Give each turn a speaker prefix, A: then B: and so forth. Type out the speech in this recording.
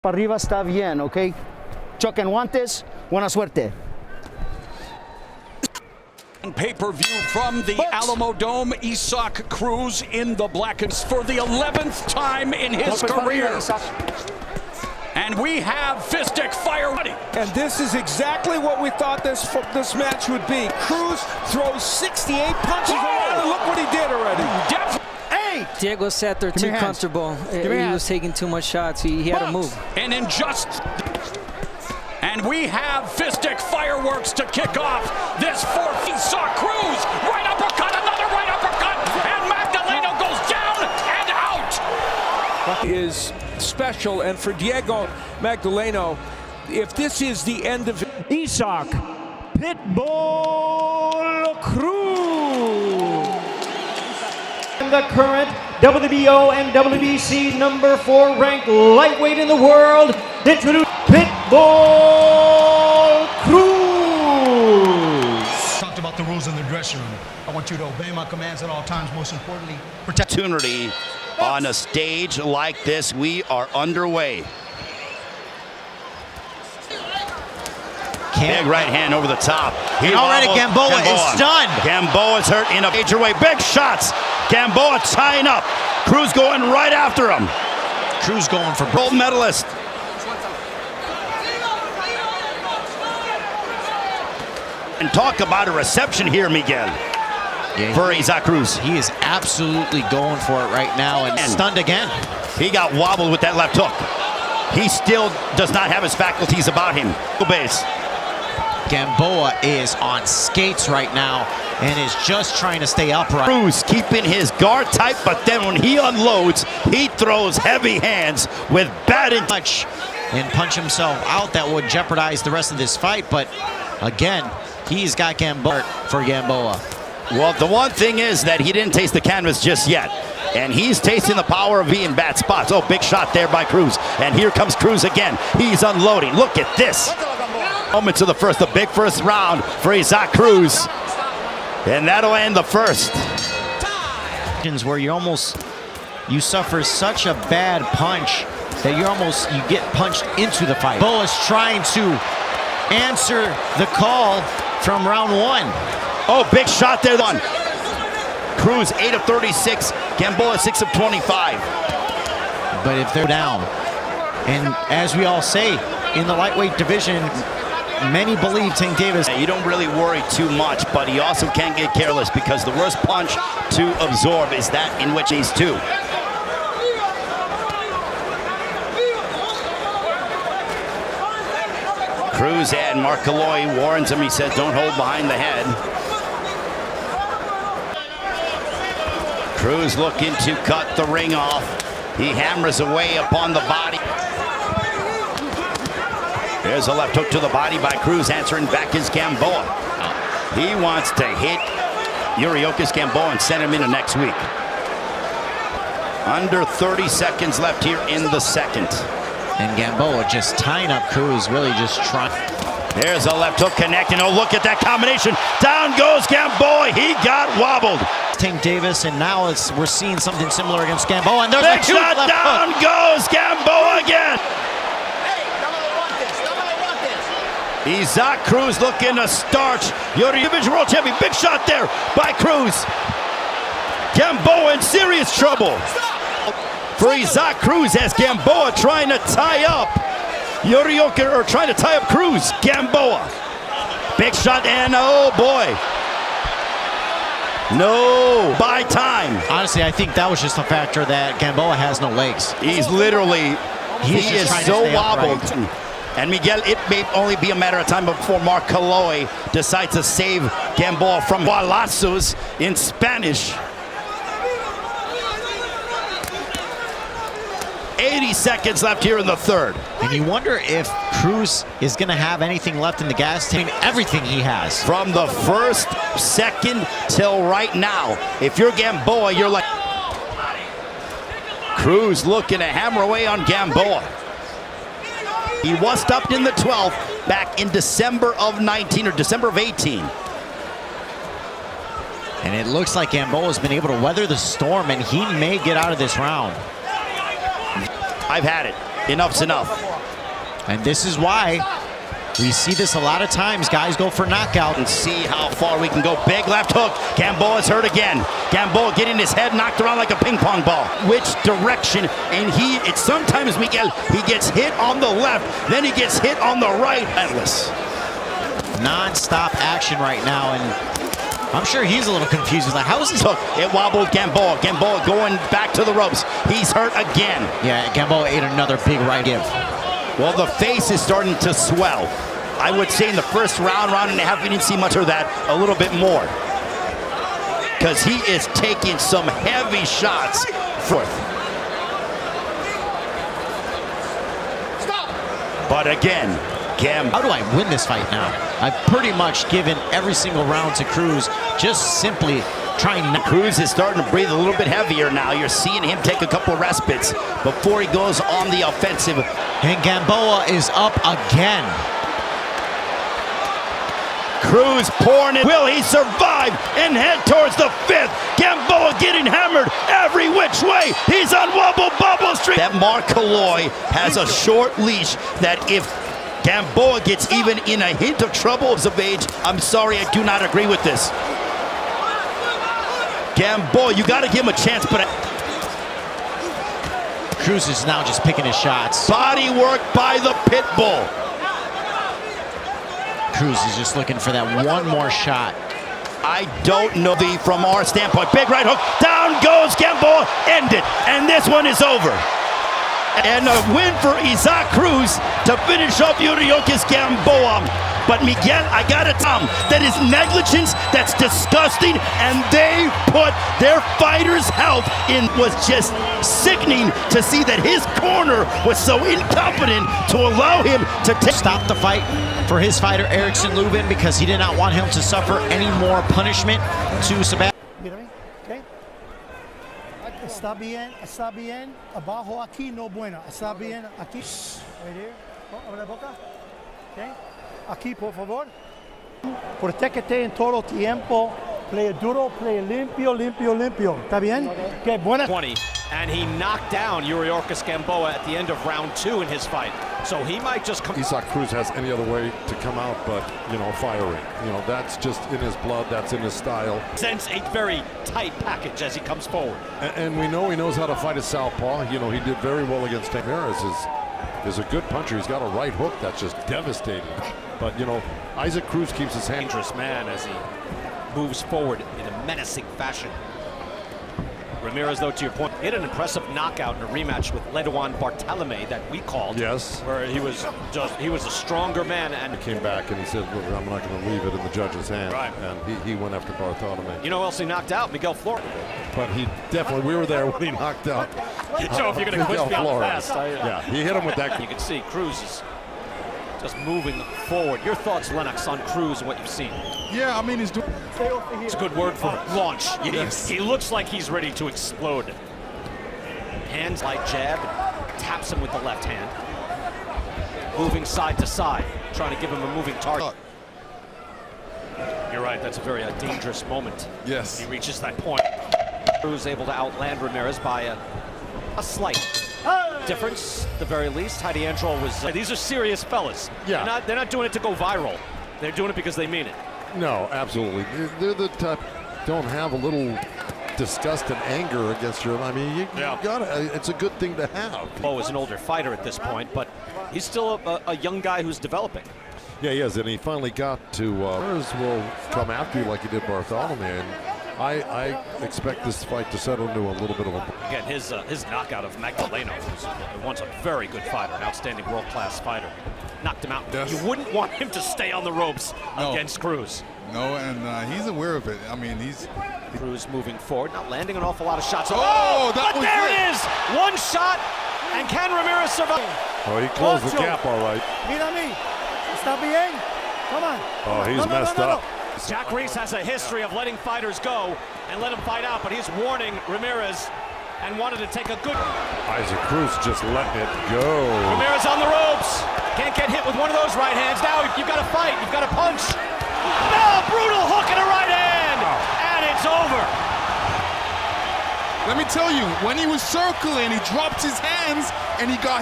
A: Para arriba está bien, ¿ok? Choquen guantes, buena suerte.
B: Pay-per-view from the Alamo Dome, Isaac Cruz in the black and for the 11th time in his career. And we have fistic fire ready.
C: And this is exactly what we thought this match would be. Cruz throws 68 punches around, and look what he did already.
D: Diego sat there too comfortable. He was taking too much shots. He had to move.
B: And we have fistic fireworks to kick off this fourth. Isaac Cruz, right uppercut, another right uppercut, and Magdaleno goes down and out.
C: Is special, and for Diego Magdaleno, if this is the end of
E: Isaac Pitbull Cruz, the current WBO and WBC number 4 ranked lightweight in the world, introduce Pitbull Cruz.
F: Talked about the rules in the dressing room. I want you to obey my commands at all times. Most importantly, protect.
G: Opportunity on a stage like this. We are underway. Big right hand over the top.
H: And already Gamboa is stunned.
G: Gamboa's hurt in a major way. Big shots. Gamboa tying up. Cruz going right after him.
H: Cruz going for
G: gold medalist. And talk about a reception here, Miguel.
H: Yeah,
G: for Isaac Cruz.
H: He is absolutely going for it right now and stunned again.
G: He got wobbled with that left hook. He still does not have his faculties about him. Base.
H: Gamboa is on skates right now and is just trying to stay upright.
G: Cruz keeping his guard tight, but then when he unloads, he throws heavy hands with bad touch
H: and punch himself out. That would jeopardize the rest of this fight, but again, he's got Gamboa for Gamboa.
G: Well, the one thing is that he didn't taste the canvas just yet, and he's tasting the power of being in bad spots. Oh, big shot there by Cruz, and here comes Cruz again. He's unloading. Look at this. Moments of the big first round for Isaac Cruz, and that'll end the first.
H: Where you suffer such a bad punch that you get punched into the fight. Gamboa's trying to answer the call from round 1.
G: Oh, big shot there. Cruz 8 of 36, Gamboa 6 of 25.
H: But if they're down, and as we all say, in the lightweight division, many believe Tank Davis.
G: You don't really worry too much, but he also can't get careless because the worst punch to absorb is that in which he's two. Cruz and Mark Calloy warns him. He says, don't hold behind the head. Cruz looking to cut the ring off. He hammers away upon the body. There's a left hook to the body by Cruz. Answering back is Gamboa. He wants to hit Yuriorkis Gamboa and send him into next week. Under 30 seconds left here in the second.
H: And Gamboa just tying up Cruz, really just trying.
G: There's a left hook connecting. Oh, look at that combination. Down goes Gamboa. He got wobbled.
H: Tank Davis, and now we're seeing something similar against Gamboa. And there's
G: big shot. Down goes Gamboa again. Isaac Cruz looking to starch Yuriorkis world champion. Big shot there by Cruz. Gamboa in serious trouble. For Isaac Cruz as Gamboa trying to tie up Yuriorkis, or trying to tie up Cruz. Gamboa. Big shot, and oh boy. No, by time.
H: Honestly, I think that was just a factor that Gamboa has no legs.
G: He's literally, he is so wobbled. And Miguel, it may only be a matter of time before Mark Calloy decides to save Gamboa from balazos in Spanish. 80 seconds left here in the third.
H: And you wonder if Cruz is going to have anything left in the gas tank. Everything he has.
G: From the first second till right now, if you're Gamboa, you're like... Cruz looking to hammer away on Gamboa. He was stopped in the 12th back in December of 19 or December of 18.
H: And it looks like Gamboa's been able to weather the storm, and he may get out of this round.
G: I've had it. Enough's enough.
H: And this is why we see this a lot of times. Guys go for knockout.
G: And see how far we can go. Big left hook. Gamboa's hurt again. Gamboa getting his head knocked around like a ping pong ball. Which direction? And it's sometimes Miguel, he gets hit on the left, then he gets hit on the right. Endless.
H: Non-stop action right now, and I'm sure he's a little confused. He's like, how is this hook?
G: It wobbled Gamboa. Gamboa going back to the ropes. He's hurt again.
H: Yeah, Gamboa ate another big right give.
G: Well, the face is starting to swell. I would say in the first round and a half, we didn't see much of that. A little bit more. Because he is taking some heavy shots. Fourth. But again,
H: how do I win this fight now? I've pretty much given every single round to Cruz, just simply trying not.
G: Cruz is starting to breathe a little bit heavier now. You're seeing him take a couple of respites before he goes on the offensive.
H: And Gamboa is up again.
G: Cruz pouring it. Will he survive and head towards the fifth? Gamboa getting hammered every which way. He's on Wobble Bobble Street. That Mark Calloy has a short leash that if Gamboa gets even in a hint of trouble of age, I'm sorry, I do not agree with this. Gamboa, you got to give him a chance, but
H: Cruz is now just picking his shots.
G: Body work by the Pitbull.
H: Cruz is just looking for that one more shot.
G: I don't know from our standpoint. Big right hook. Down goes Gamboa. End it. And this one is over. And a win for Isaac Cruz to finish off Yuriorkis Gamboa. But Miguel, I gotta tell him, that is negligence, that's disgusting, and they put their fighter's health in. Was just sickening to see that his corner was so incompetent to allow him to
H: stop the fight for his fighter Erickson Lubin because he did not want him to suffer any more punishment to Sebastian.
F: Okay. Está bien, abajo aquí no bueno, está bien aquí, right here, abre la boca, okay, aquí por favor, protégete en todo tiempo, play duro, play limpio, está bien, okay, buena.
I: 20, and he knocked down Yuriorkis Gamboa at the end of round 2 in his fight, so he might just come.
J: Isaac Cruz has any other way to come out but, firing. That's just in his blood, that's in his style.
I: Sends a very tight package as he comes forward.
J: And we know he knows how to fight a southpaw. He did very well against Ramirez. Is a good puncher. He's got a right hook that's just devastating. But, Isaac Cruz keeps his hand.
I: Dangerous man as he moves forward in a menacing fashion. Ramirez, though, to your point, hit an impressive knockout in a rematch with Ledoan Bartolome that we called.
J: Yes.
I: Where he was a stronger man. And
J: he came back and he said, look, I'm not going to leave it in the judge's hand.
I: Right.
J: And he went after Bartolome.
I: You know who else he knocked out? Miguel Flores.
J: But he definitely, we were there when he knocked out.
I: So if you're going to quiz me out fast.
J: Yeah, he hit him with that.
I: You can see Cruz is just moving forward. Your thoughts, Lennox, on Cruz and what you've seen?
J: Yeah, I mean, he's doing.
I: It's a good word for launch. Yes. He looks like he's ready to explode. Hands light jab, taps him with the left hand. Moving side to side, trying to give him a moving target. You're right, that's a very dangerous moment.
J: Yes.
I: He reaches that point. Cruz able to outland Ramirez by a slight difference, at the very least. Heidi Androl was. These are serious fellas.
J: Yeah.
I: They're not doing it to go viral. They're doing it because they mean it.
J: No, absolutely. They're the type don't have a little disgust and anger against your. I mean, you gotta. It's a good thing to have.
I: Bo is an older fighter at this point, but he's still a young guy who's developing.
J: Yeah, he is, and he finally got to. Will come after you like he did Bartolome, and I expect this fight to settle into a little bit of a.
I: Again, his knockout of Magdaleno, who's once a very good fighter, an outstanding world-class fighter, knocked him out.
K: Yes.
I: You wouldn't want him to stay on the ropes against Cruz.
K: No, and he's aware of it. I mean,
I: Cruz moving forward, not landing an awful lot of shots.
K: Oh, that was
I: there it is! One shot, and can Ramirez survive?
J: Oh, he closed the gap all right.
F: Mira mí. Está bien. Come on.
J: Oh, he's messed up.
I: Jack Reese has a history of letting fighters go and let him fight out, but he's warning Ramirez and wanted to take a good.
J: Isaac Cruz just letting it go.
I: Ramirez on the ropes. Can't get hit with one of those right hands. Now you've got to fight. You've got to punch. No, brutal hook and a right hand. And it's over.
K: Let me tell you, when he was circling, he dropped his hands and he got